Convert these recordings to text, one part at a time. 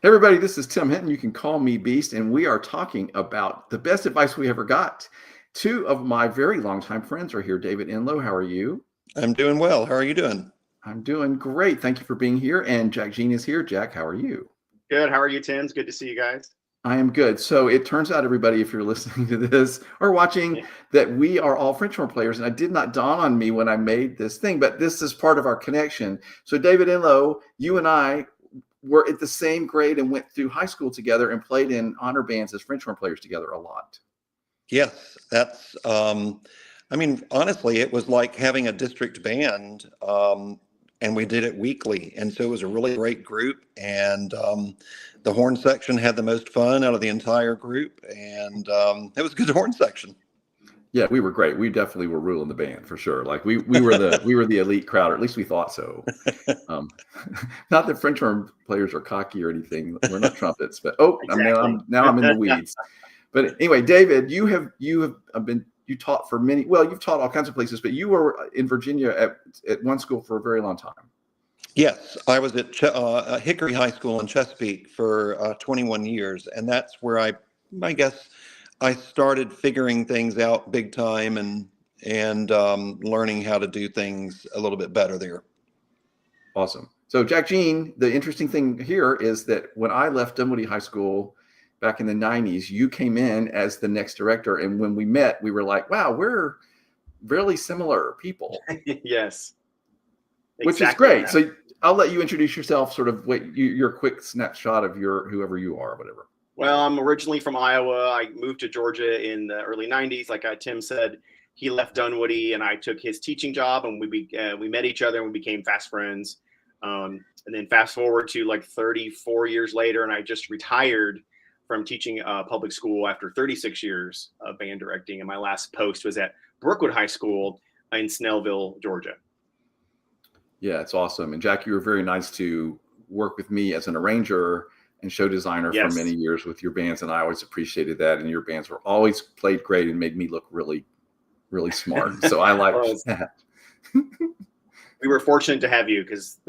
Hey everybody, this is Tim Hinton. You can call me Beast, and we are talking about the best advice we ever got. Two of my very longtime friends are here. David Enlow, how are you? I'm doing well. How are you doing? I'm doing great. Thank you for being here. And Jack Jean is here. Jack, how are you? Good. How are you, Tim? It's good to see you guys. I am good. So it turns out, everybody, if you're listening to this or watching, Yeah. that we are all French horn players. And it did not dawn on me when I made this thing, but this is part of our connection. So David Enlow, you and I were at the same grade and went through high school together and played in honor bands as French horn players together a lot. Yes, I mean, honestly, it was like having a district band, and we did it weekly. And so it was a really great group. And the horn section had the most fun out of the entire group. And it was a good horn section. Yeah, we were great. We definitely were ruling the band for sure. Like we were the elite crowd, or at least we thought so. Not that French horn players are cocky or anything. We're not trumpets, but Exactly. I'm in the weeds. But anyway, David, you taught for many. Well, you've taught all kinds of places, but you were in Virginia at one school for a very long time. Yes, I was at Hickory High School in Chesapeake for 21 years, and that's where I guess I started figuring things out big time and learning how to do things a little bit better there. Awesome. So Jack Jean, the interesting thing here is that when I left Dunwoody High School back in the 90s, you came in as the next director. And when we met, we were like, wow, we're really similar people. Yes. Which is Exactly great. that. So I'll let you introduce yourself, sort of your quick snapshot of whoever you are, whatever. Well, I'm originally from Iowa. I moved to Georgia in the early 90s. Like Tim said, he left Dunwoody and I took his teaching job, and we met each other and we became fast friends. And then fast forward to like 34 years later, and I just retired from teaching public school after 36 years of band directing. And my last post was at Brookwood High School in Snellville, Georgia. Yeah, it's awesome. And Jack, you were very nice to work with me as an arranger and show designer Yes. for many years with your bands, and I always appreciated that. And your bands were always played great and made me look really, really smart. So I like that. We were fortunate to have you because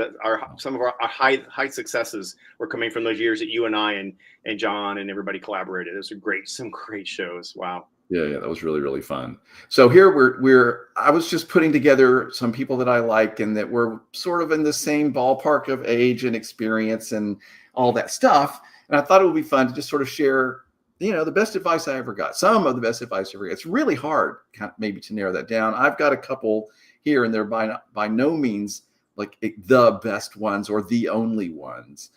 some of our high successes were coming from those years that you and I and John and everybody collaborated. Those were some great shows. Wow. Yeah, that was really, really fun. So here I was just putting together some people that I like and that were sort of in the same ballpark of age and experience and all that stuff. And I thought it would be fun to just sort of share, the best advice I ever got. Some of the best advice I ever got. It's really hard maybe to narrow that down. I've got a couple here, and they're by no means like the best ones or the only ones.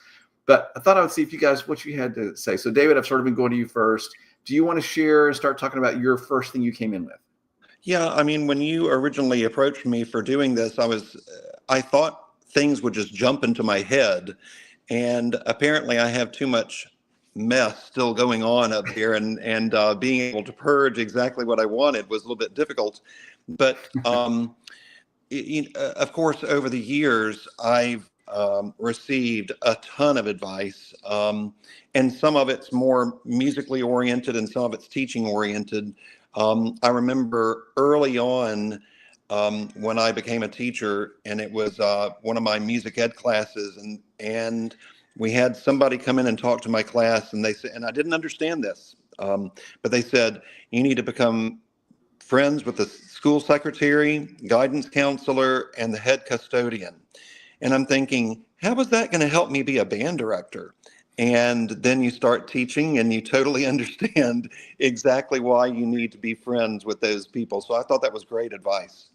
But I thought I would see if you guys, what you had to say. So David, I've sort of been going to you first. Do you want to share and start talking about your first thing you came in with? Yeah, I mean, when you originally approached me for doing this, I thought things would just jump into my head. And apparently I have too much mess still going on up here, and being able to purge exactly what I wanted was a little bit difficult. But of course, over the years, I've received a ton of advice, and some of it's more musically oriented and some of it's teaching oriented. I remember early on when I became a teacher, and it was one of my music ed classes, and we had somebody come in and talk to my class, and they said, and I didn't understand this, but they said, you need to become friends with the school secretary, guidance counselor, and the head custodian. And I'm thinking, how is that going to help me be a band director? And then you start teaching and you totally understand exactly why you need to be friends with those people. So I thought that was great advice.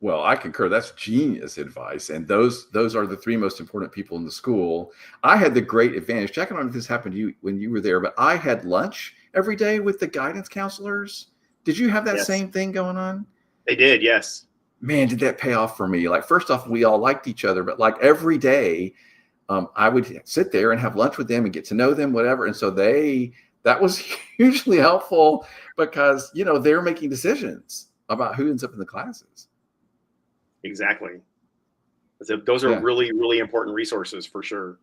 Well, I concur. That's genius advice. And those are the three most important people in the school. I had the great advantage. Jack, I don't know if this happened to you when you were there, but I had lunch every day with the guidance counselors. Did you have that Yes. same thing going on? They did. Yes. Man, did that pay off for me? Like, first off, we all liked each other, but like every day, I would sit there and have lunch with them and get to know them, whatever. And so that was hugely helpful because, they're making decisions about who ends up in the classes. Exactly. Those are really, really important resources for sure.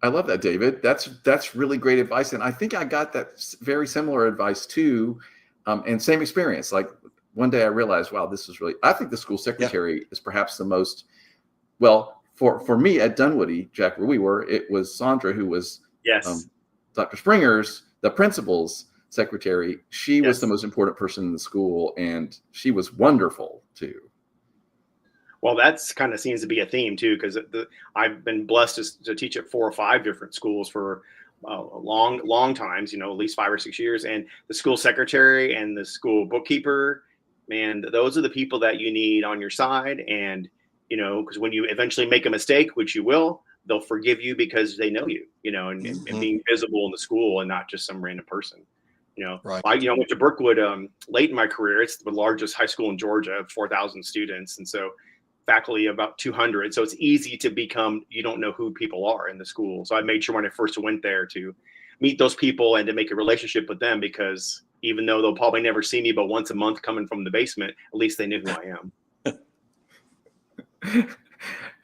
I love that, David. That's really great advice. And I think I got that very similar advice too. And same experience. Like one day I realized, wow, I think the school secretary is perhaps the most, well, for me at Dunwoody, Jack, where we were, it was Sandra who was Yes. Dr. Springer's, the principal's secretary. She was Yes. the most important person in the school, and she was wonderful too. Well, that's kind of seems to be a theme too, because I've been blessed to teach at 4 or 5 different schools for long times, at least 5 or 6 years. And the school secretary and the school bookkeeper, man, those are the people that you need on your side. And, because when you eventually make a mistake, which you will, they'll forgive you because they know you, and being visible in the school and not just some random person. Right. I went to Brookwood late in my career. It's the largest high school in Georgia, 4,000 students. And so faculty about 200. So it's easy to become, you don't know who people are in the school. So I made sure when I first went there to meet those people and to make a relationship with them, because even though they'll probably never see me but once a month coming from the basement, at least they knew who I am.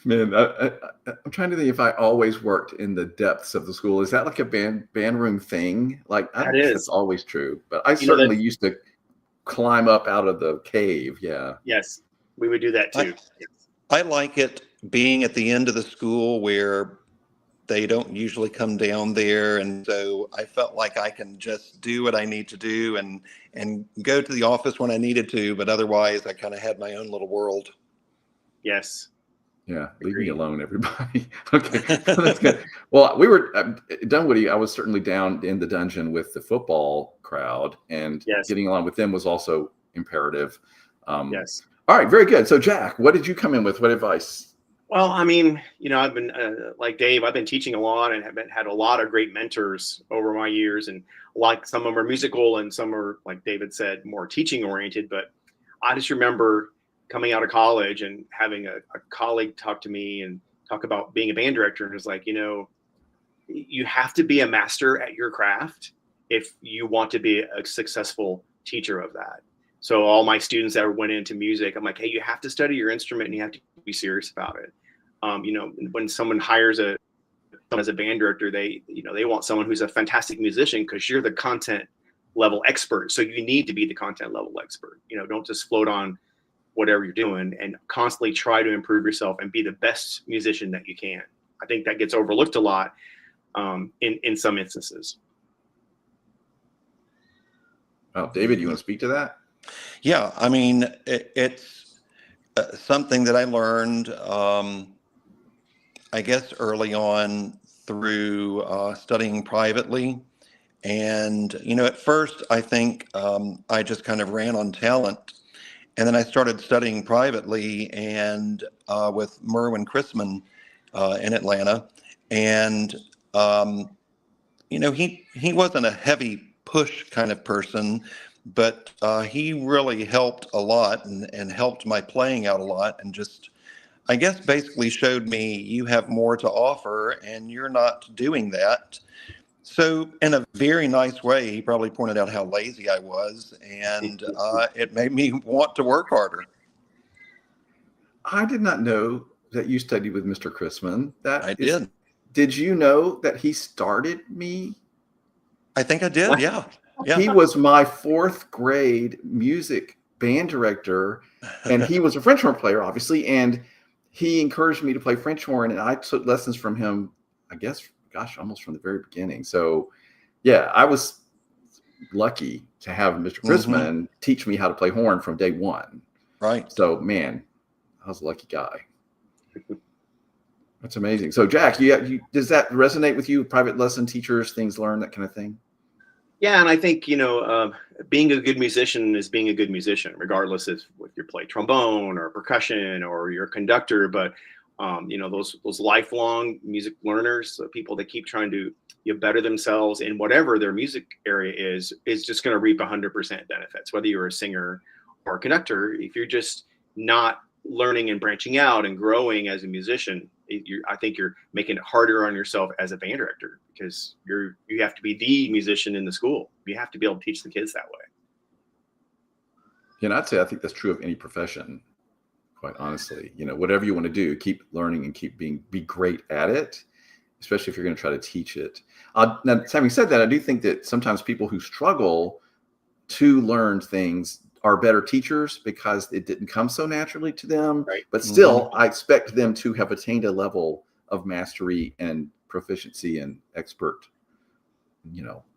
Man, I'm trying to think if I always worked in the depths of the school. Is that like a band room thing? Like, I don't think that's always true, but I certainly used to climb up out of the cave. Yeah. Yes, we would do that too. I like it being at the end of the school where they don't usually come down there. And so I felt like I can just do what I need to do and go to the office when I needed to. But otherwise, I kind of had my own little world. Yes. Yeah. Leave me alone, everybody. Okay. That's good. Well, we were at Dunwoody. I was certainly down in the dungeon with the football crowd, and getting along with them was also imperative. Yes. All right. Very good. So, Jack, what did you come in with? What advice? Well, I mean, I've been like Dave, I've been teaching a lot and have had a lot of great mentors over my years. And like some of them are musical and some are, like David said, more teaching oriented. But I just remember coming out of college and having a colleague talk to me and talk about being a band director. And it's like, you have to be a master at your craft if you want to be a successful teacher of that. So all my students that went into music, I'm like, hey, you have to study your instrument and you have to be serious about it. When someone hires someone as a band director, they want someone who's a fantastic musician because you're the content level expert. So you need to be the content level expert. Don't just float on whatever you're doing, and constantly try to improve yourself and be the best musician that you can. I think that gets overlooked a lot in some instances. Well, David, you want to speak to that? Yeah, I mean, it's something that I learned, I guess, early on through studying privately. And, at first, I think I just kind of ran on talent. And then I started studying privately and with Merwin Chrisman in Atlanta. And, he wasn't a heavy push kind of person, but he really helped a lot and helped my playing out a lot, and just, I guess, basically showed me you have more to offer and you're not doing that. So in a very nice way, he probably pointed out how lazy I was, and it made me want to work harder. I did not know that you studied with Mr. Chrisman. I did. Did you know that he started me? I think I did, yeah. He was my 4th grade music band director, and he was a French horn player, obviously, and he encouraged me to play French horn, and I took lessons from him, I guess, almost from the very beginning. So, yeah, I was lucky to have Mr. Chrisman teach me how to play horn from day one. Right. So, man, I was a lucky guy. That's amazing. So, Jack, does that resonate with you? Private lesson teachers, things learned, that kind of thing? Yeah, and I think, being a good musician is being a good musician, regardless if you play trombone or percussion or you're a conductor. But those lifelong music learners, people that keep trying to better themselves in whatever their music area is just going to reap 100% benefits, whether you're a singer or a conductor. If you're just not learning and branching out and growing as a musician, I think you're making it harder on yourself as a band director, because you have to be the musician in the school. You have to be able to teach the kids that way. And I'd say I think that's true of any profession. Quite honestly, whatever you want to do, keep learning and be great at it, especially if you're going to try to teach it. Now, having said that, I do think that sometimes people who struggle to learn things are better teachers because it didn't come so naturally to them. Right. But still, I expect them to have attained a level of mastery and proficiency and expert,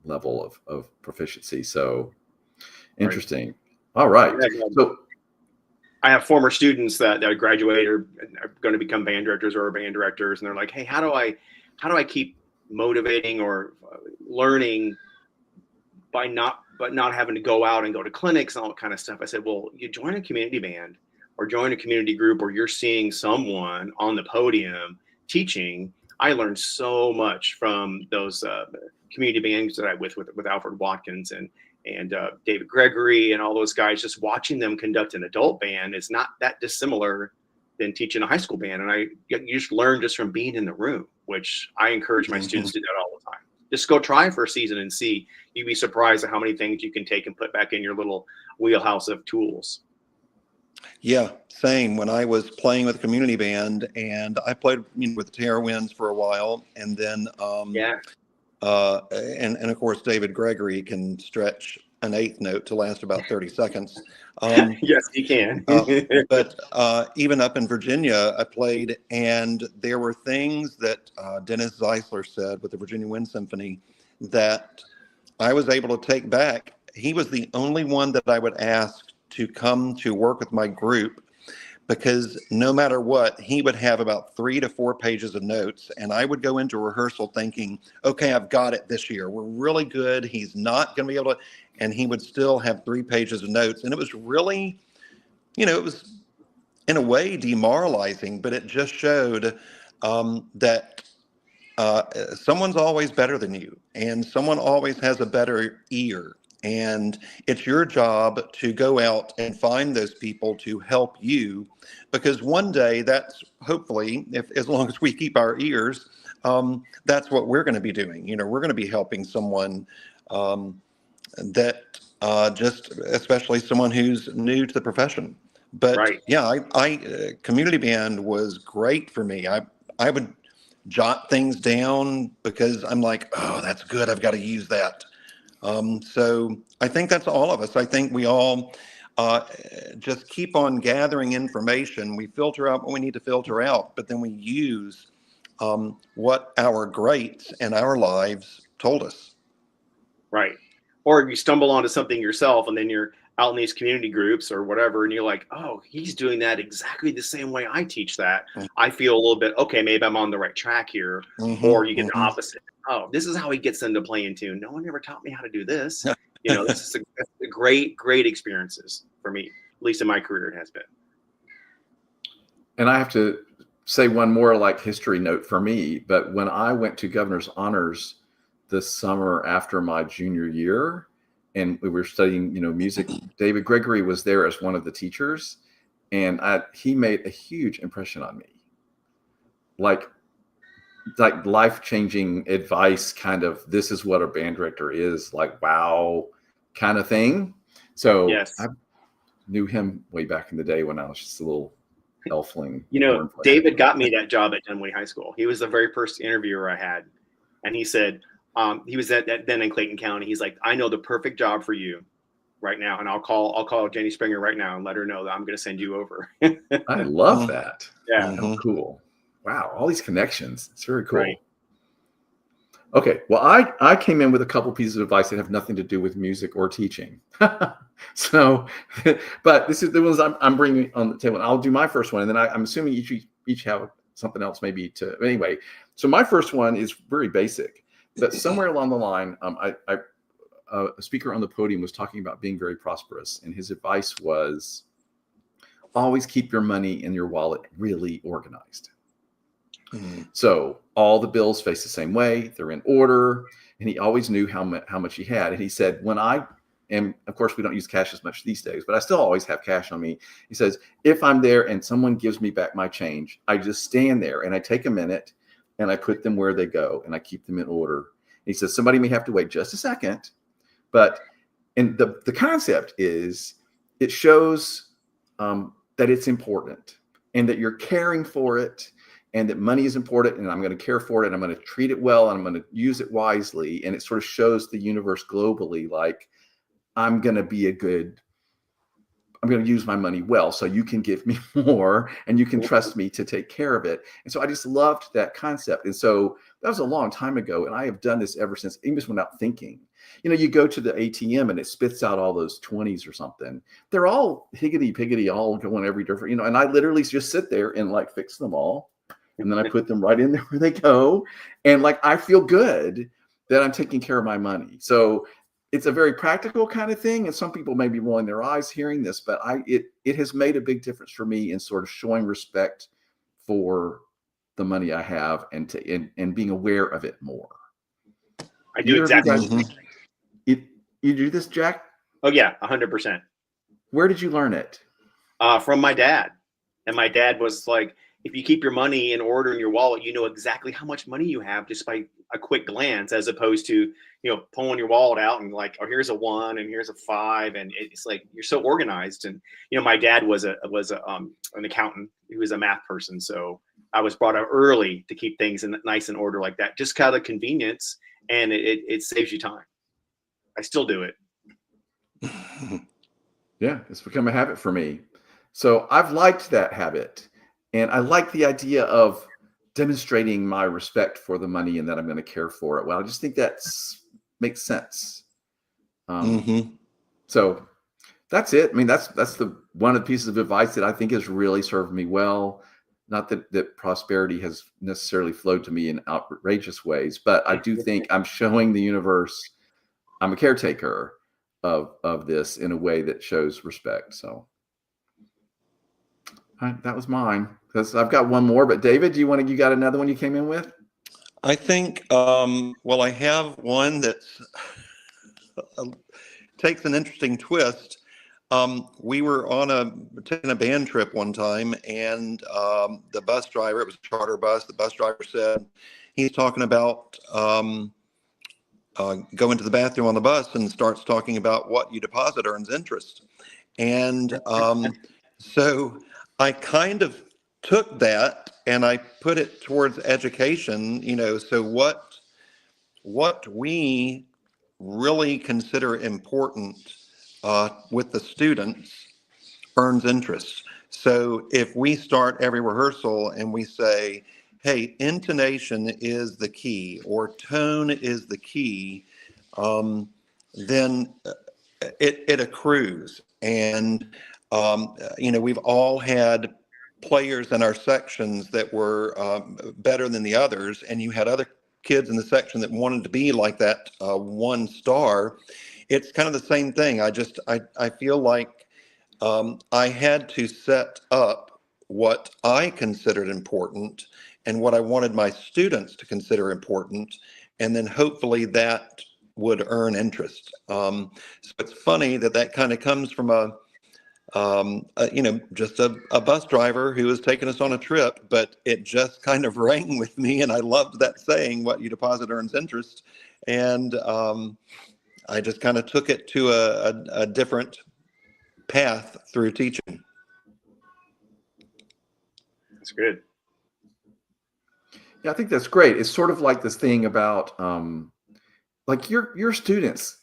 level of proficiency. So interesting. All right. Yeah, So I have former students that graduate or are going to become band directors or band directors, and they're like, "Hey, how do I keep motivating or learning by not having to go out and go to clinics and all that kind of stuff?" I said, "Well, you join a community band or join a community group where you're seeing someone on the podium teaching." I learned so much from those community bands that I with Alfred Watkins and David Gregory and all those guys. Just watching them conduct an adult band is not that dissimilar than teaching a high school band. And you just learn just from being in the room, which I encourage my students to do that all the time. Just go try for a season and see. You'd be surprised at how many things you can take and put back in your little wheelhouse of tools. Yeah, same. When I was playing with a community band, and I played with the Terrawinds for a while, and then and of course David Gregory can stretch an eighth note to last about 30 seconds. Yes, he can. But even up in Virginia, I played, and there were things that Dennis Zeisler said with the Virginia Wind Symphony that I was able to take back. He was the only one that I would ask to come to work with my group, because no matter what, he would have about 3 to 4 pages of notes, and I would go into rehearsal thinking, okay, I've got it this year. We're really good. He's not going to be able to, and he would still have 3 pages of notes. And it was really, it was in a way demoralizing, but it just showed that someone's always better than you, and someone always has a better ear. And it's your job to go out and find those people to help you, because one day that's hopefully, as long as we keep our ears, that's what we're going to be doing. We're going to be helping someone that just, especially someone who's new to the profession. But right. Yeah, I community band was great for me. I would jot things down because I'm like, oh, that's good. I've got to use that. So I think that's all of us. I think we all just keep on gathering information. We filter out what we need to filter out, but then we use what our greats and our lives told us. Right. Or you stumble onto something yourself, and then you're out in these community groups or whatever, and you're like, oh, he's doing that exactly the same way I teach that. I feel a little bit, okay, maybe I'm on the right track here. Or you get the opposite. Oh, this is how he gets them to play in tune. No one ever taught me how to do this. This is a great experiences for me, at least in my career it has been. And I have to say one more history note for me, but when I went to Governor's Honors this summer after my junior year, and we were studying, music, David Gregory was there as one of the teachers, and he made a huge impression on me. Like life-changing advice, kind of, this is what a band director is, wow, kind of thing. So yes. I knew him way back in the day when I was just a little elfling. David got me that job at Dunwoody High School. He was the very first interviewer I had, and he said, he was then in Clayton County. He's like, I know the perfect job for you right now, and I'll call Jenny Springer right now and let her know that I'm going to send you over. I love that. Yeah, cool. Wow, all these connections. It's very cool. Right. Okay, well, I came in with a couple pieces of advice that have nothing to do with music or teaching. So, but this is the ones I'm bringing on the table. I'll do my first one, and then I'm assuming each have something else maybe to. Anyway, so my first one is very basic. But somewhere along the line, a speaker on the podium was talking about being very prosperous, and his advice was always keep your money in your wallet really organized. So all the bills face the same way; they're in order, and he always knew how much he had. And he said, and of course we don't use cash as much these days, but I still always have cash on me. He says, if I'm there and someone gives me back my change, I just stand there and I take a minute. And I put them where they go, and I keep them in order. He says somebody may have to wait just a second, but the concept is it shows that it's important and that you're caring for it, and that money is important, and I'm going to care for it, and I'm going to treat it well, and I'm going to use it wisely. And it sort of shows the universe globally, I'm going to be a good I'm going to use my money well, so you can give me more and you can trust me to take care of it. And so I just loved that concept. And so that was a long time ago. And I have done this ever since, even without thinking. You go to the ATM and it spits out all those 20s or something. They're all higgity piggity, all going every different, and I literally just sit there and like fix them all. And then I put them right in there where they go. And like, I feel good that I'm taking care of my money. So it's a very practical kind of thing. And some people may be rolling their eyes hearing this, but it has made a big difference for me in sort of showing respect for the money I have and being aware of it more. I do exactly. You do this, Jack? Oh yeah, 100%. Where did you learn it? From my dad. And my dad was like, if you keep your money in order in your wallet, you know exactly how much money you have just by a quick glance, as opposed to, pulling your wallet out and like, oh, here's a 1 and here's a 5. And it's like, you're so organized. And, my dad was an accountant. He was a math person. So I was brought up early to keep things nice in order like that, just kind of convenience. And it saves you time. I still do it. Yeah, it's become a habit for me. So I've liked that habit. And I like the idea of demonstrating my respect for the money and that I'm going to care for it well. I just think that makes sense. So that's it. I mean, that's the one of the pieces of advice that I think has really served me well. Not that prosperity has necessarily flowed to me in outrageous ways, but I do think I'm showing the universe I'm a caretaker of this in a way that shows respect. So that was mine. Because I've got one more, but David, you got another one you came in with? I think, I have one that takes an interesting twist. We were taking a band trip one time, and the bus driver, it was a charter bus, the bus driver said, he's talking about going to the bathroom on the bus and starts talking about what you deposit earns interest. And so I kind of took that and I put it towards education, so what we really consider important with the students earns interest. So if we start every rehearsal and we say, hey, intonation is the key or tone is the key, then it accrues. And, we've all had players in our sections that were better than the others, and you had other kids in the section that wanted to be like that 1 star. It's kind of the same thing. I feel like I had to set up what I considered important and what I wanted my students to consider important, and then hopefully that would earn interest. So it's funny that kind of comes from just a bus driver who was taking us on a trip, but it just kind of rang with me, and I loved that saying, what you deposit earns interest. And I just kind of took it to a different path through teaching. That's good. Yeah, I think that's great. It's sort of like this thing about like your students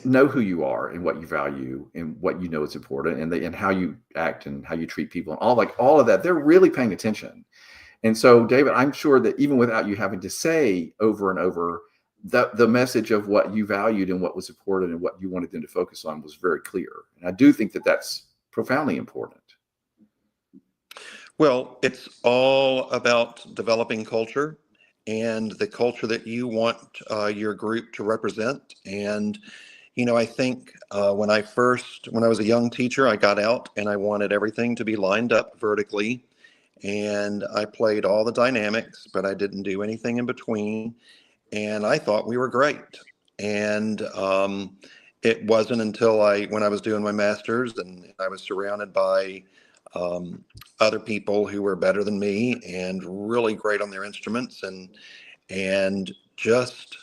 know who you are and what you value and what you know is important, and how you act and how you treat people and all of that. They're really paying attention. And so, David, I'm sure that even without you having to say over and over, the message of what you valued and what was important and what you wanted them to focus on was very clear. And I do think that that's profoundly important. Well, it's all about developing culture and the culture that you want your group to represent. And I think when I was a young teacher, I got out and I wanted everything to be lined up vertically. And I played all the dynamics, but I didn't do anything in between. And I thought we were great. And it wasn't until when I was doing my master's and I was surrounded by other people who were better than me and really great on their instruments. And just,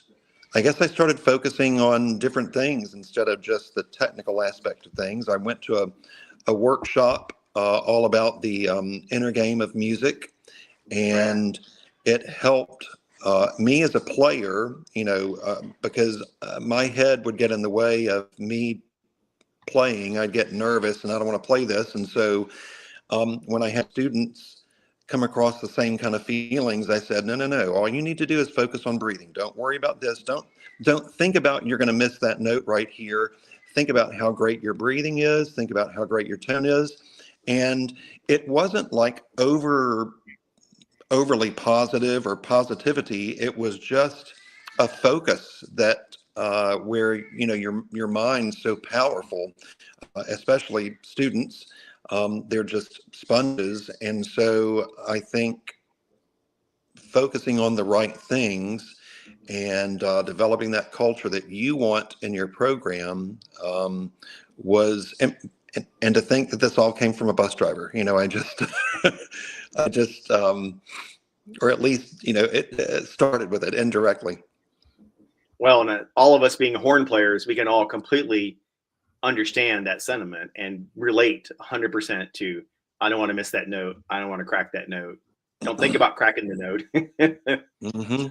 I guess I started focusing on different things instead of just the technical aspect of things. I went to a workshop all about the inner game of music, and it helped me as a player, because my head would get in the way of me playing, I'd get nervous and I don't want to play this. And so when I had students come across the same kind of feelings, I said, no. All you need to do is focus on breathing. Don't worry about this. Don't think about you're going to miss that note right here. Think about how great your breathing is. Think about how great your tone is. And it wasn't like overly positive or positivity. It was just a focus that where your mind's so powerful, especially students. They're just sponges, and so I think focusing on the right things and developing that culture that you want in your program was. And to think that this all came from a bus driver, I just, or at least, it started with it indirectly. Well, and all of us being horn players, we can all completely understand that sentiment and relate 100% to, I don't want to miss that note. I don't want to crack that note. Don't think about cracking the note. Mm-hmm.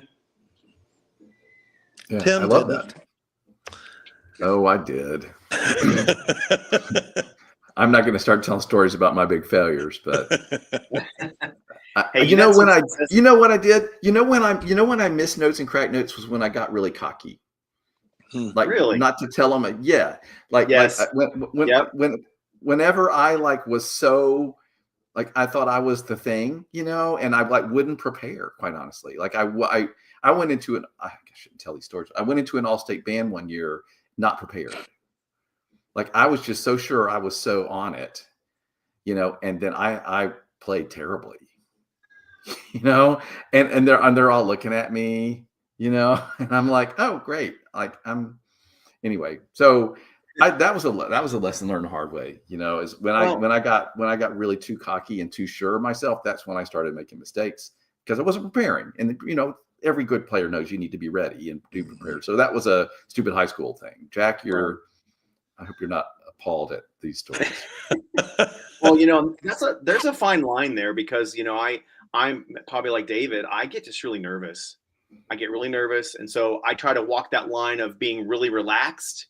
Yeah, Tim, I love that. Oh, I did. I'm not going to start telling stories about my big failures, but Hey, you know what I did? When I missed notes and cracked notes was when I got really cocky. Like, really? not to tell them, yeah. Like, yes. Whenever I was so, I thought I was the thing, and I wouldn't prepare, quite honestly. Like I went into I shouldn't tell these stories. I went into an all-state band one year, not prepared. Like I was just so sure I was so on it, and then I played terribly, and they're all looking at me, and I'm like, oh, great. Anyway. So that was a lesson learned the hard way, is when I got really too cocky and too sure of myself, that's when I started making mistakes because I wasn't preparing. And, every good player knows you need to be ready and be prepared. So that was a stupid high school thing. Jack, I hope you're not appalled at these stories. Well, there's a fine line there because, I'm probably like David, I get just really nervous. I get really nervous. And so I try to walk that line of being really relaxed.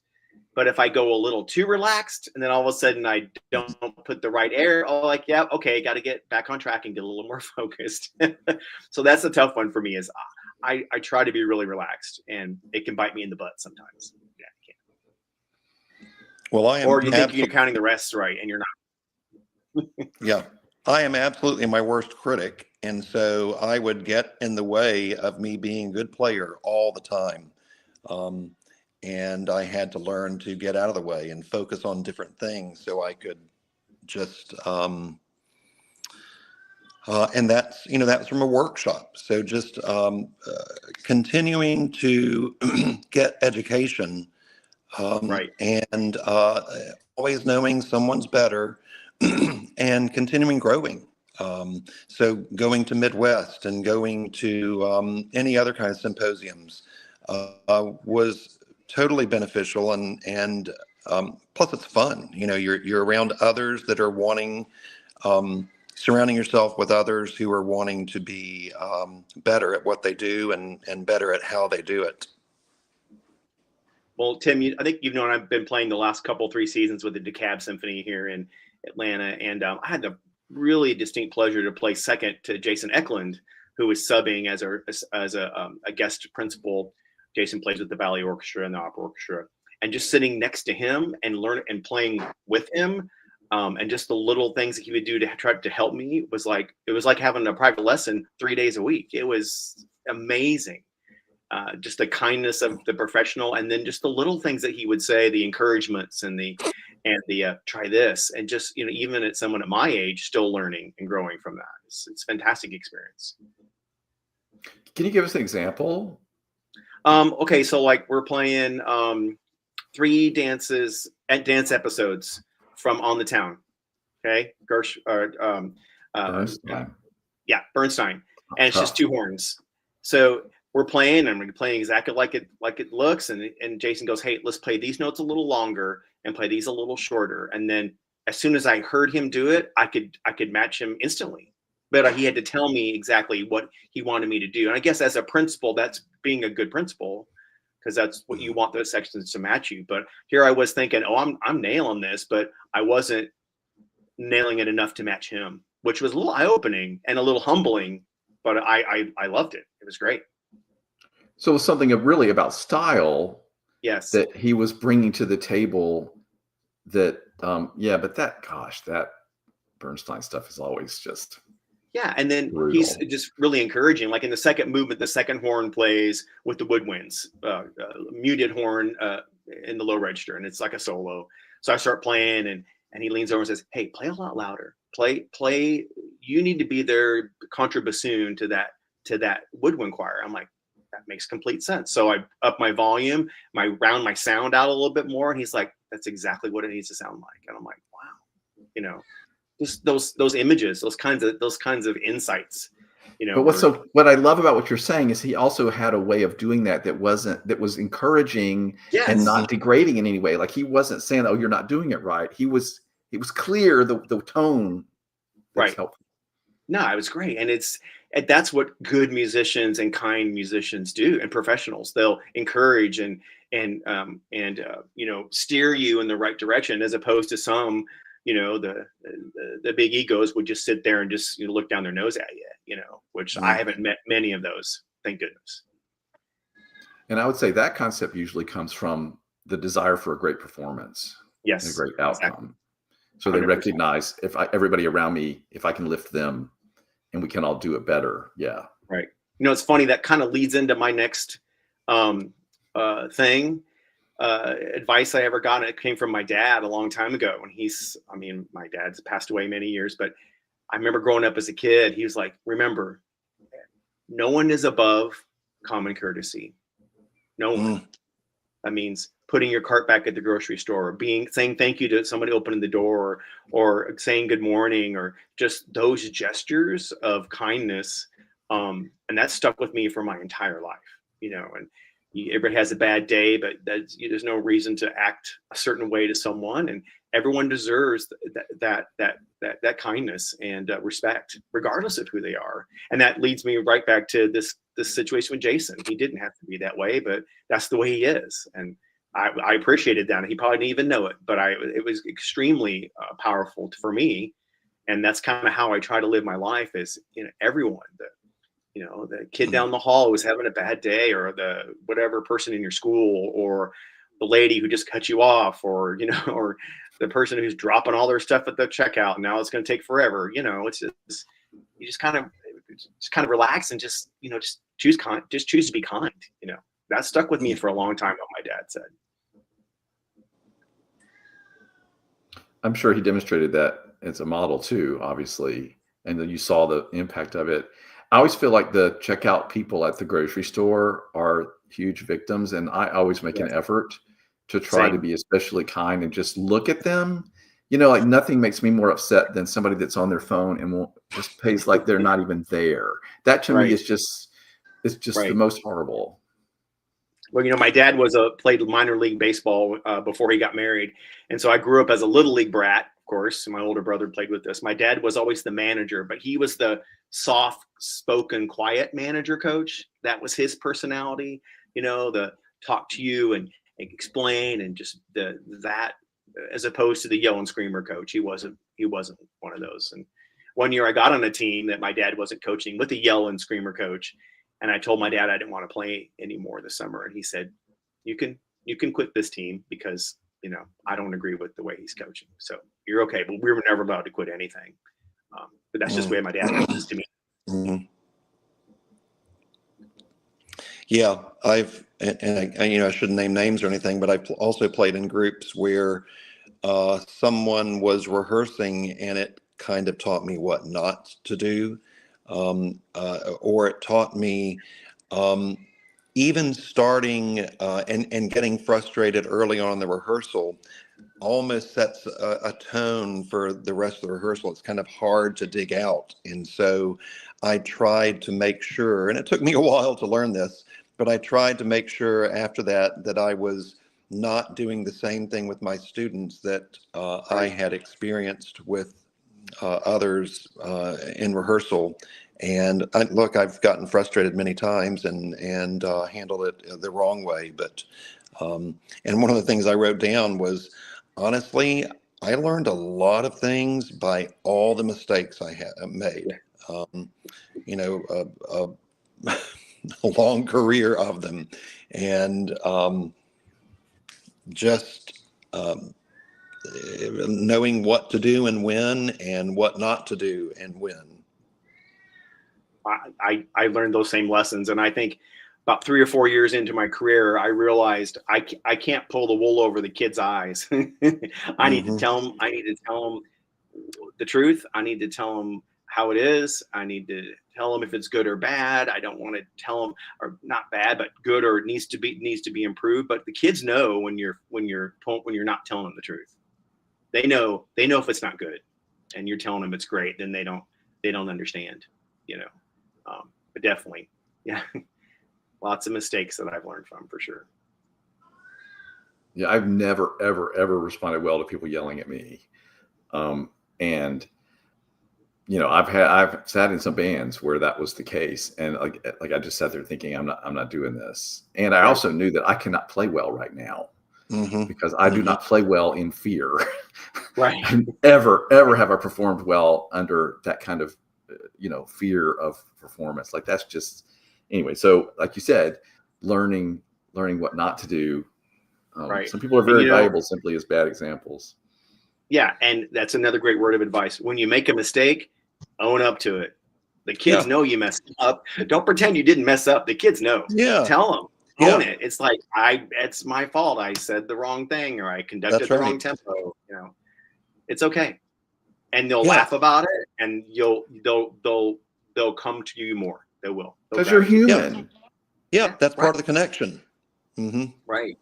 But if I go a little too relaxed and then all of a sudden I don't put the right air, yeah, okay, got to get back on track and get a little more focused. So that's a tough one for me is I try to be really relaxed and it can bite me in the butt sometimes. Yeah, it can. Well, I am. Or you think you're counting the rests right and you're not. Yeah, I am absolutely my worst critic. And so I would get in the way of me being a good player all the time. And I had to learn to get out of the way and focus on different things so I could just, and that's from a workshop. So just continuing to get education, Right. And always knowing someone's better and continuing growing. So going to Midwest and going to any other kind of symposiums was totally beneficial, and plus it's fun. You're around others that are wanting, surrounding yourself with others who are wanting to be better at what they do and better at how they do it. Well, Tim, I think I've been playing the last 3 seasons with the DeKalb Symphony here in Atlanta, and I had the really distinct pleasure to play second to Jason Eklund, who was subbing as a guest principal. Jason plays with the Valley Orchestra and the Opera Orchestra, and just sitting next to him and playing with him, and just the little things that he would do to try to help me it was like having a private lesson 3 days a week. It was amazing. Just the kindness of the professional, and then just the little things that he would say, the encouragements and the try this, and just even at someone at my age still learning and growing from that. It's a fantastic experience. Can you give us an example? Okay, so we're playing 3 dance episodes from On the Town. Okay, Bernstein. Bernstein, and it's just 2 horns. So we're playing, and we're playing exactly like it looks, and Jason goes, "Hey, let's play these notes a little longer and play these a little shorter." And then as soon as I heard him do it, I could match him instantly. But he had to tell me exactly what he wanted me to do. And I guess as a principal, that's being a good principal, because that's what you want those sections to match you. But here I was thinking, oh, I'm nailing this, but I wasn't nailing it enough to match him, which was a little eye-opening and a little humbling, but I loved it. It was great. So it was something really about style Yes. that he was bringing to the table that, but that Bernstein stuff is always just. Yeah, and then brutal. he's just really encouraging. Like in the second movement, the second horn plays with the woodwinds, muted horn in the low register, and it's like a solo. So I start playing, and he leans over and says, "Hey, play a lot louder. Play. You need to be their contrabassoon to that woodwind choir." I'm like, that makes complete sense. So I up my volume, round my sound out a little bit more, and he's like, "That's exactly what it needs to sound like." And I'm like, wow, just those images, those kinds of insights, But what I love about what you're saying is he also had a way of doing that was encouraging and not degrading in any way. Like he wasn't saying, "Oh, you're not doing it right." It was clear the tone. Right. Helpful. No, it was great, and that's what good musicians and kind musicians do, and professionals. They'll encourage and steer you in the right direction, as opposed to some. The big egos would just sit there and just look down their nose at you, which I haven't met many of those, thank goodness. And I would say that concept usually comes from the desire for a great performance, yes, and a great outcome. Exactly. So they recognize everybody around me, if I can lift them, and we can all do it better. Yeah, right. It's funny, that kind of leads into my next thing. Advice I ever got, and it came from my dad a long time ago. And my dad's passed away many years, but I remember growing up as a kid, he was like, remember, no one is above common courtesy. No one. That means putting your cart back at the grocery store, or saying thank you to somebody opening the door, or saying good morning, or just those gestures of kindness. And that stuck with me for my entire life, and everybody has a bad day, but there's no reason to act a certain way to someone, and everyone deserves that kindness and respect, regardless of who they are. And that leads me right back to this situation with Jason. He didn't have to be that way, but that's the way he is, and I appreciated that. He probably didn't even know it, but it was extremely powerful for me, and that's kind of how I try to live my life. Is everyone the kid down the hall who's having a bad day, or the whatever person in your school, or the lady who just cut you off, or or the person who's dropping all their stuff at the checkout, and now it's going to take forever. It's just, you just kind of relax and just choose to be kind. That stuck with me for a long time, what my dad said. I'm sure he demonstrated that as a model too, obviously, and then you saw the impact of it. I always feel like the checkout people at the grocery store are huge victims, and I always make an effort to try to be especially kind and just look at them. Like nothing makes me more upset than somebody that's on their phone and just pays like they're not even there. That to me is just the most horrible. Well, my dad played minor league baseball before he got married, and so I grew up as a little league brat. Of course, my older brother played with us. My dad was always the manager, but he was the soft-spoken, quiet manager coach. That was his personality, the talk to you and explain, and just that, as opposed to the yell and screamer coach. He wasn't one of those. And one year I got on a team that my dad wasn't coaching with a yell and screamer coach, and I told my dad I didn't want to play anymore this summer, and he said, "You can quit this team because I don't agree with the way he's coaching. So you're okay." But we were never allowed to quit anything. But that's just the way my dad was to me. Mm-hmm. Yeah, I shouldn't name names or anything, but I've also played in groups where someone was rehearsing, and it kind of taught me what not to do, or it taught me even starting and getting frustrated early on in the rehearsal almost sets a tone for the rest of the rehearsal. It's kind of hard to dig out. And so I tried to make sure, and it took me a while to learn this, but I tried to make sure after that I was not doing the same thing with my students that I had experienced with others in rehearsal. And look, I've gotten frustrated many times and handled it the wrong way. But and one of the things I wrote down was, honestly, I learned a lot of things by all the mistakes I had made. You know, a long career of them, and just knowing what to do and when, and what not to do and when. I learned those same lessons, and I think about 3 or 4 years into my career, I realized I can't pull the wool over the kids' eyes. I need to tell them. I need to tell them the truth. I need to tell them how it is. I need to tell them if it's good or bad. I don't want to tell them, or not bad, but good, or it needs to be improved. But the kids know when you're not telling them the truth. They know if it's not good, and you're telling them it's great. Then they don't understand, you know. But definitely, yeah, lots of mistakes that I've learned from, for sure. Yeah, I've never, ever responded well to people yelling at me. And you know, I've sat in some bands where that was the case, and like I just sat there thinking, I'm not doing this. And I also knew that I cannot play well right now because I do not play well in fear. Right. ever have I performed well under that kind of fear of performance. Like that's just anyway. So like you said, learning what not to do. Right. Some people are very valuable simply as bad examples. Yeah, and that's another great word of advice. When you make a mistake, own up to it. The kids know you messed up. Don't pretend you didn't mess up. The kids know. Yeah. Tell them. Own it. It's like, it's my fault. I said the wrong thing, or I conducted the wrong tempo. You know, it's okay. And they'll laugh about it, and they'll come to you more. They will. Because you're human. Yeah, that's part of the connection. Right.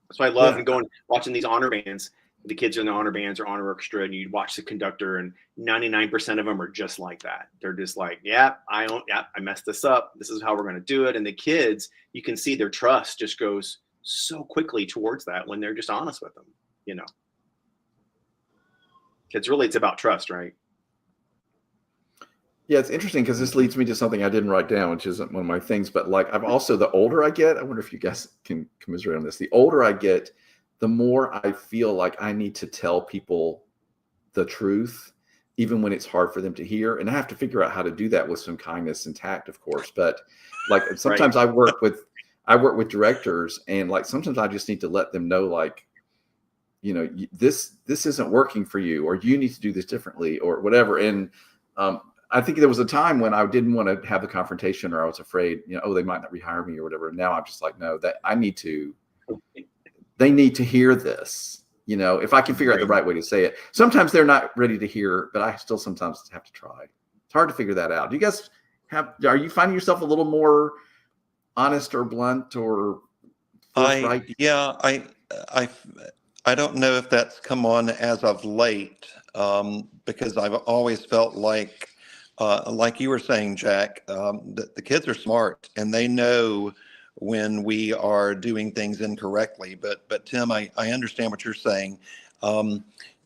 That's why I love watching these honor bands. The kids in the honor bands or honor orchestra, and you watch the conductor, and 99% of them are just like that. They're just like, I messed this up. This is how we're going to do it. And the kids, you can see their trust just goes so quickly towards that when they're just honest with them, you know. Kids, really, it's about trust, right? Yeah, it's interesting because this leads me to something I didn't write down, which isn't one of my things, but like I've also, the older I get, I wonder if you guys can commiserate on this. The older I get, the more I feel like I need to tell people the truth, even when it's hard for them to hear. And I have to figure out how to do that with some kindness and tact, of course. But like sometimes I work with directors, and like sometimes I just need to let them know, like, you know, this isn't working for you, or you need to do this differently, or whatever. And I think there was a time when I didn't want to have the confrontation, or I was afraid, you know, oh, they might not rehire me or whatever. And now I'm just like, no, that they need to hear this, you know, if I can figure out the right way to say it. Sometimes they're not ready to hear, but I still sometimes have to try. It's hard to figure that out. Do you guys are you finding yourself a little more honest or blunt or forthright? I don't know if that's come on as of late, because I've always felt like you were saying, Jack, that the kids are smart and they know when we are doing things incorrectly. But Tim, I understand what you're saying.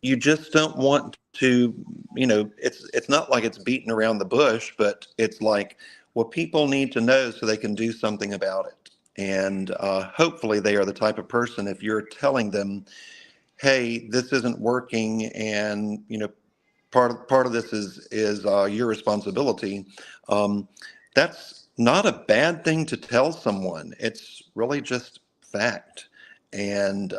You just don't want to, you know, it's not like it's beating around the bush, but it's like, well, people need to know so they can do something about it. And hopefully they are the type of person, if you're telling them, hey, this isn't working, and, you know, part of this is your responsibility. That's not a bad thing to tell someone. It's really just fact. And,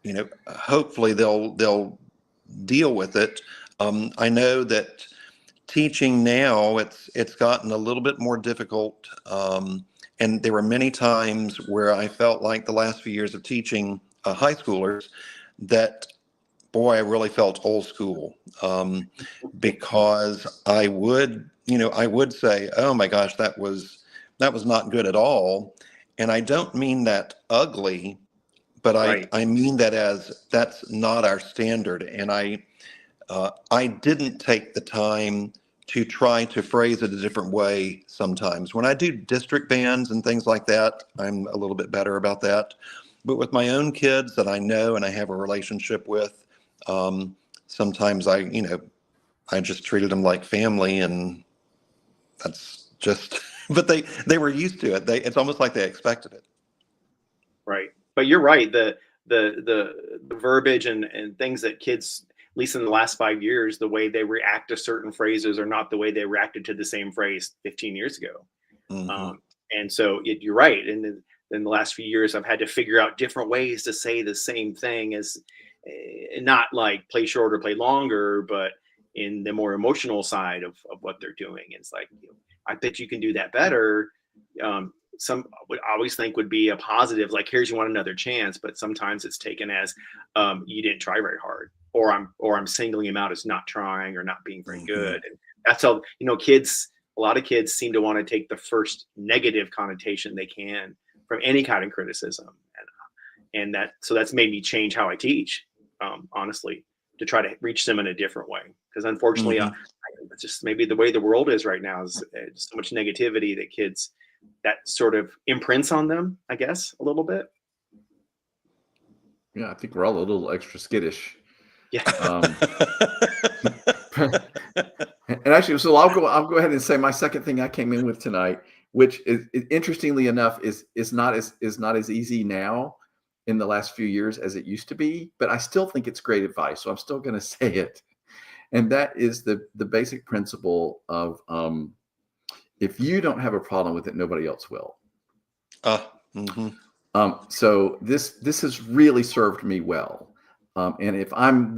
you know, hopefully they'll deal with it. I know that teaching now, it's gotten a little bit more difficult. And there were many times where I felt like the last few years of teaching high schoolers that, boy, I really felt old school, because I would say, oh my gosh, that was not good at all. And I don't mean that ugly, but I mean that as that's not our standard. And I didn't take the time to try to phrase it a different way sometimes. When I do district bands and things like that, I'm a little bit better about that. But with my own kids that I know and I have a relationship with, sometimes I just treated them like family, and that's just, but they were used to it. It's almost like they expected it. Right. But you're right. The verbiage and things that kids, at least in the last 5 years, the way they react to certain phrases are not the way they reacted to the same phrase 15 years ago. Mm-hmm. And so you're right. And in the last few years, I've had to figure out different ways to say the same thing, as not like play short or play longer, but in the more emotional side of what they're doing. It's like, I bet you can do that better. Some would always think would be a positive, like, here's, you want another chance, but sometimes it's taken as you didn't try very hard, or I'm singling him out as not trying or not being very good. And that's how, a lot of kids seem to want to take the first negative connotation they can from any kind of criticism. And that's made me change how I teach, honestly, to try to reach them in a different way. Because unfortunately, it's just maybe the way the world is right now is so much negativity that kids, that sort of imprints on them, I guess, a little bit. Yeah, I think we're all a little extra skittish. Yeah. And actually, so I'll go ahead and say my second thing I came in with tonight, which is interestingly enough is not as easy now in the last few years as it used to be, but I still think it's great advice, so I'm still going to say it. And that is the basic principle of if you don't have a problem with it, nobody else will. So this has really served me well. And if I'm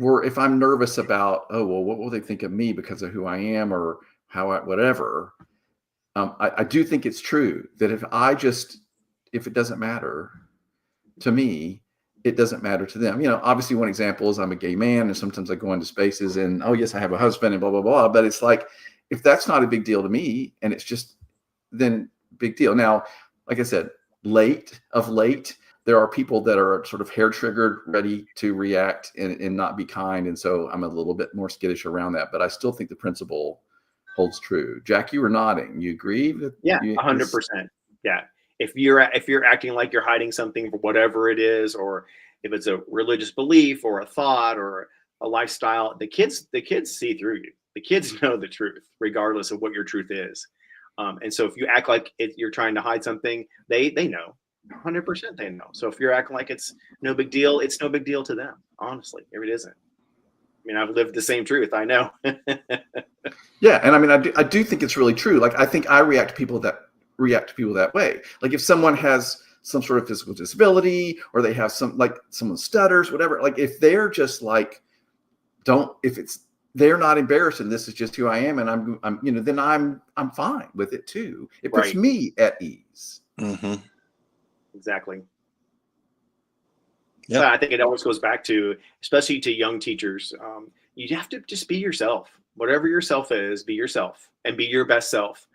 nervous about, oh, well, what will they think of me because of who I am or whatever, I do think it's true that if it doesn't matter to me, it doesn't matter to them. Obviously one example is I'm a gay man, and sometimes I go into spaces and, oh yes, I have a husband and blah, blah, blah. But it's like, if that's not a big deal to me and it's just, then big deal. Now, like I said, of late, there are people that are sort of hair triggered, ready to react and not be kind. And so I'm a little bit more skittish around that, but I still think the principle holds true. Jack, you were nodding. You agree? Yeah, 100%. Yeah. If you're acting like you're hiding something for whatever it is, or if it's a religious belief or a thought or a lifestyle, the kids see through you. The kids know the truth, regardless of what your truth is. And so if you act like you're trying to hide something, they know. 100% they know. So if you're acting like it's no big deal, it's no big deal to them. Honestly, if it isn't. I mean, I've lived the same truth. I know. Yeah, and I mean, I do think it's really true. Like, I think I react to people that way. Like, if someone has some sort of physical disability, or they have someone stutters, whatever. Like, if they're just like, they're not embarrassed and this is just who I am, and I'm then I'm fine with it too. It puts me at ease. Mm-hmm. Exactly. Yeah. So I think it always goes back to, especially to young teachers, you have to just be yourself. Whatever yourself is, be yourself and be your best self.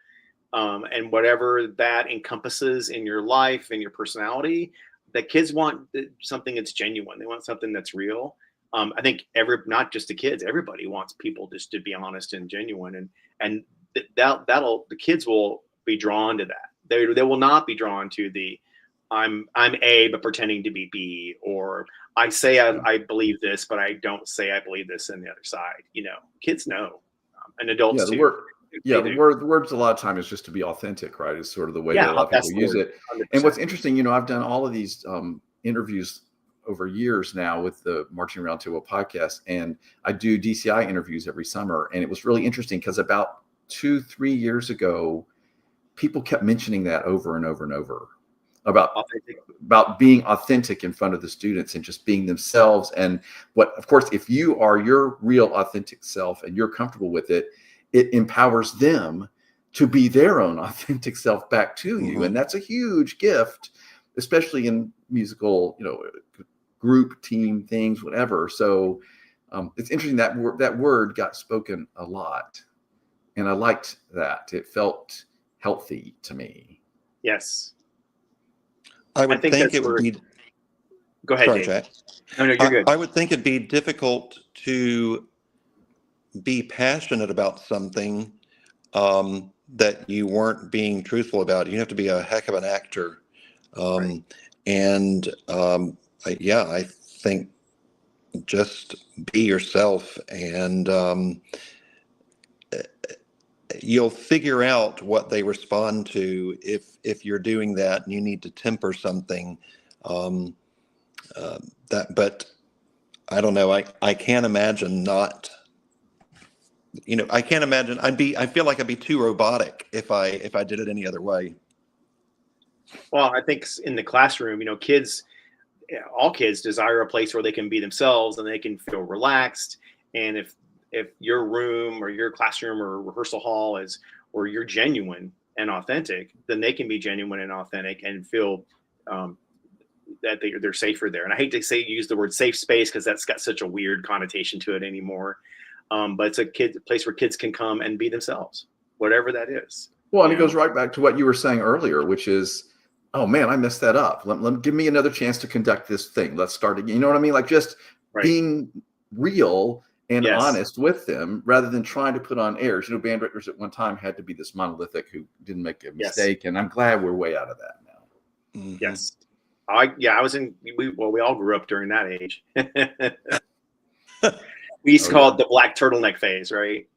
And whatever that encompasses in your life and your personality, the kids want something that's genuine. They want something that's real. I think not just the kids, everybody wants people just to be honest and genuine, and the kids will be drawn to that. They will not be drawn to the I'm A but pretending to be B, or I say I believe this but I don't say I believe this in the other side. Kids know, and adults too. The words a lot of time is just to be authentic, right? Is sort of the way that a lot of people use it. 100%. And what's interesting, I've done all of these interviews over years now with the Marching Around to a podcast, and I do DCI interviews every summer. And it was really interesting because about 2-3 years ago, people kept mentioning that over and over and over about being authentic in front of the students and just being themselves. And of course, if you are your real authentic self and you're comfortable with it, it empowers them to be their own authentic self back to you. And that's a huge gift, especially in musical, group, team things, whatever. So it's interesting that word got spoken a lot, and I liked that. It felt healthy to me. Yes. I would think it would be. Go ahead, sorry, Dave. Jack. No, you're good. I would think it'd be difficult to be passionate about something that you weren't being truthful about. You have to be a heck of an actor. And I think just be yourself, and you'll figure out what they respond to if you're doing that and you need to temper something. But I don't know. I can't imagine not. I can't imagine. I feel like I'd be too robotic if I did it any other way. Well, I think in the classroom, all kids desire a place where they can be themselves and they can feel relaxed. And if your room or your classroom or rehearsal hall is where you're genuine and authentic, then they can be genuine and authentic and feel that they're safer there. And I hate to use the word safe space because that's got such a weird connotation to it anymore. But it's a place where kids can come and be themselves, whatever that is. Well, and it goes right back to what you were saying earlier, which is, oh man, I messed that up. Give me another chance to conduct this thing. Let's start again. You know what I mean? Like just being real and honest with them rather than trying to put on airs. Band directors at one time had to be this monolithic who didn't make a mistake. And I'm glad we're way out of that now. Mm-hmm. Yes. I was we all grew up during that age. We used to call it the black turtleneck phase, right?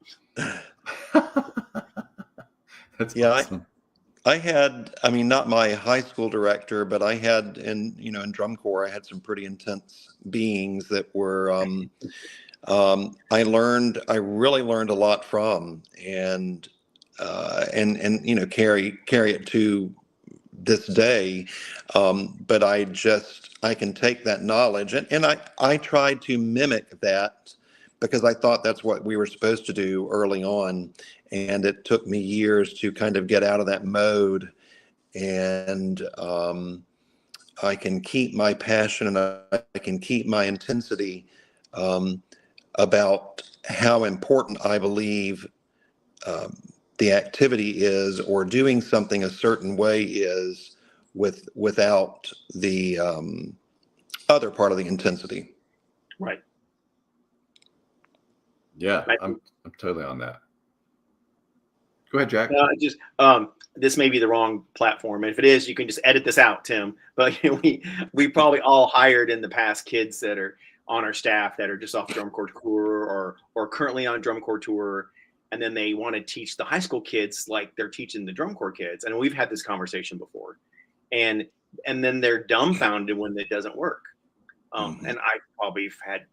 That's awesome. I had, not my high school director, but I had in drum corps, I had some pretty intense beings that were, I really learned a lot from, and carry it to this day. But I can take that knowledge and I tried to mimic that because I thought that's what we were supposed to do early on. And it took me years to kind of get out of that mode. And I can keep my passion and I can keep my intensity about how important I believe the activity is, or doing something a certain way is, without the other part of the intensity. Right. Yeah, I'm totally on that. Go ahead, Jack. This may be the wrong platform. And if it is, you can just edit this out, Tim. But we probably all hired in the past kids that are on our staff that are just off drum corps tour or currently on drum corps tour. And then they want to teach the high school kids like they're teaching the drum corps kids. And we've had this conversation before. And then they're dumbfounded when it doesn't work. And I probably had,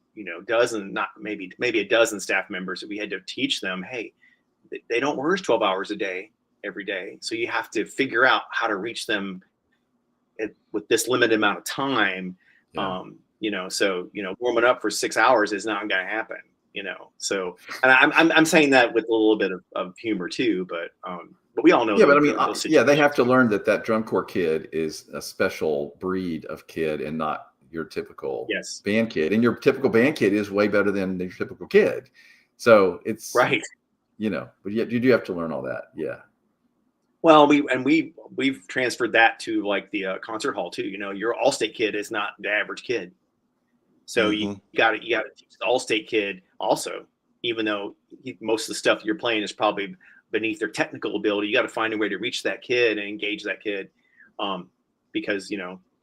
maybe a dozen staff members that we had to teach them, hey, they don't rehearse 12 hours a day every day. So you have to figure out how to reach them with this limited amount of time. Yeah. Warming up for 6 hours is not going to happen, So, and I'm saying that with a little bit of humor too, but we all know. Yeah, but they have to learn that drum corps kid is a special breed of kid and not your typical band kid. And your typical band kid is way better than your typical kid. So it's right. But yet you do have to learn all that. Yeah. Well, we've transferred that to like the concert hall too. Your All-State kid is not the average kid. So you got to teach the All-State kid also, even though most of the stuff you're playing is probably beneath their technical ability. You got to find a way to reach that kid and engage that kid, because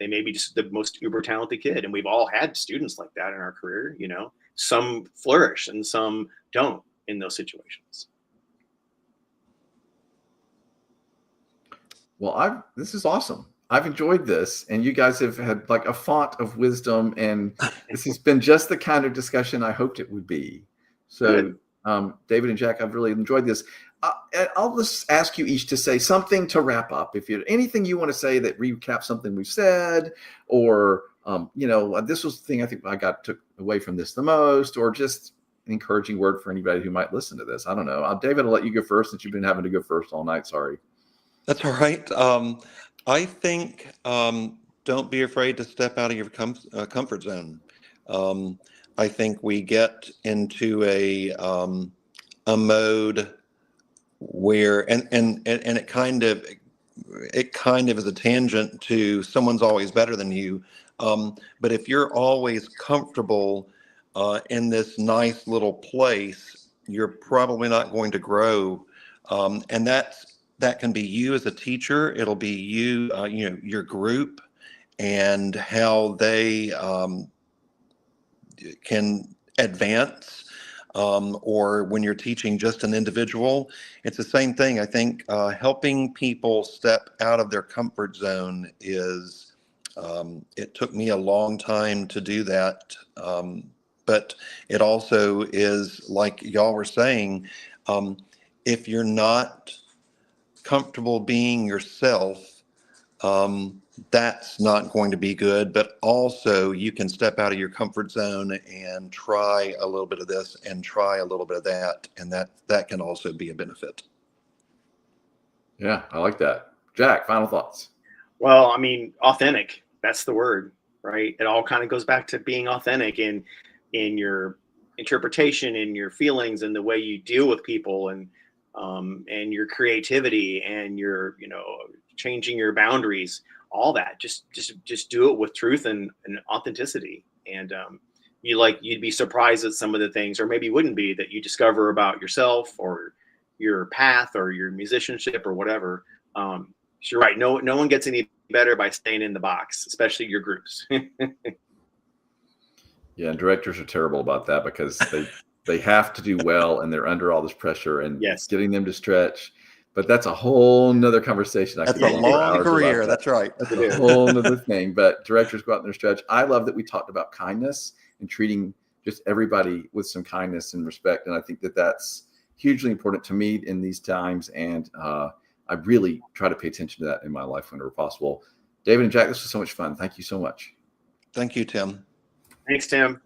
they may be just the most uber talented kid, and we've all had students like that in our career. Some flourish and some don't in those situations. Well, this is awesome. I've enjoyed this, and you guys have had like a font of wisdom, and this has been just the kind of discussion I hoped it would be. So, David and Jack, I've really enjoyed this. I'll just ask you each to say something to wrap up. If you anything you want to say that recaps something we've said, or this was the thing I think I took away from this the most, or just an encouraging word for anybody who might listen to this. I don't know. David, I'll let you go first since you've been having to go first all night. Sorry. That's all right. I think don't be afraid to step out of your comfort zone. I think we get into a mode where and it kind of is a tangent to someone's always better than you. But if you're always comfortable in this nice little place, you're probably not going to grow. And that can be you as a teacher. It'll be you, your group, and how they can advance, or when you're teaching just an individual, it's the same thing. I think helping people step out of their comfort zone is, it took me a long time to do that. But it also is, like y'all were saying, if you're not comfortable being yourself, that's not going to be good. But also you can step out of your comfort zone and try a little bit of this and try a little bit of that. And that can also be a benefit. Yeah, I like that. Jack, final thoughts. Well, I mean, authentic, that's the word, right? It all kind of goes back to being authentic in your interpretation, in your feelings, and the way you deal with people, and your creativity, and your, changing your boundaries, all that. Just do it with truth and authenticity. And you'd be surprised at some of the things, or maybe wouldn't be, that you discover about yourself or your path or your musicianship or whatever. You're right. No one gets any better by staying in the box, especially your groups. Yeah, and directors are terrible about that because they have to do well, and they're under all this pressure, and Yes. getting them to stretch. But that's a whole nother conversation. That's a long career. That's right. That's a whole nother thing. But directors go out in their stretch. I love that we talked about kindness and treating just everybody with some kindness and respect. And I think that that's hugely important to me in these times. And I really try to pay attention to that in my life whenever possible. David and Jack, this was so much fun. Thank you so much. Thank you, Tim. Thanks, Tim.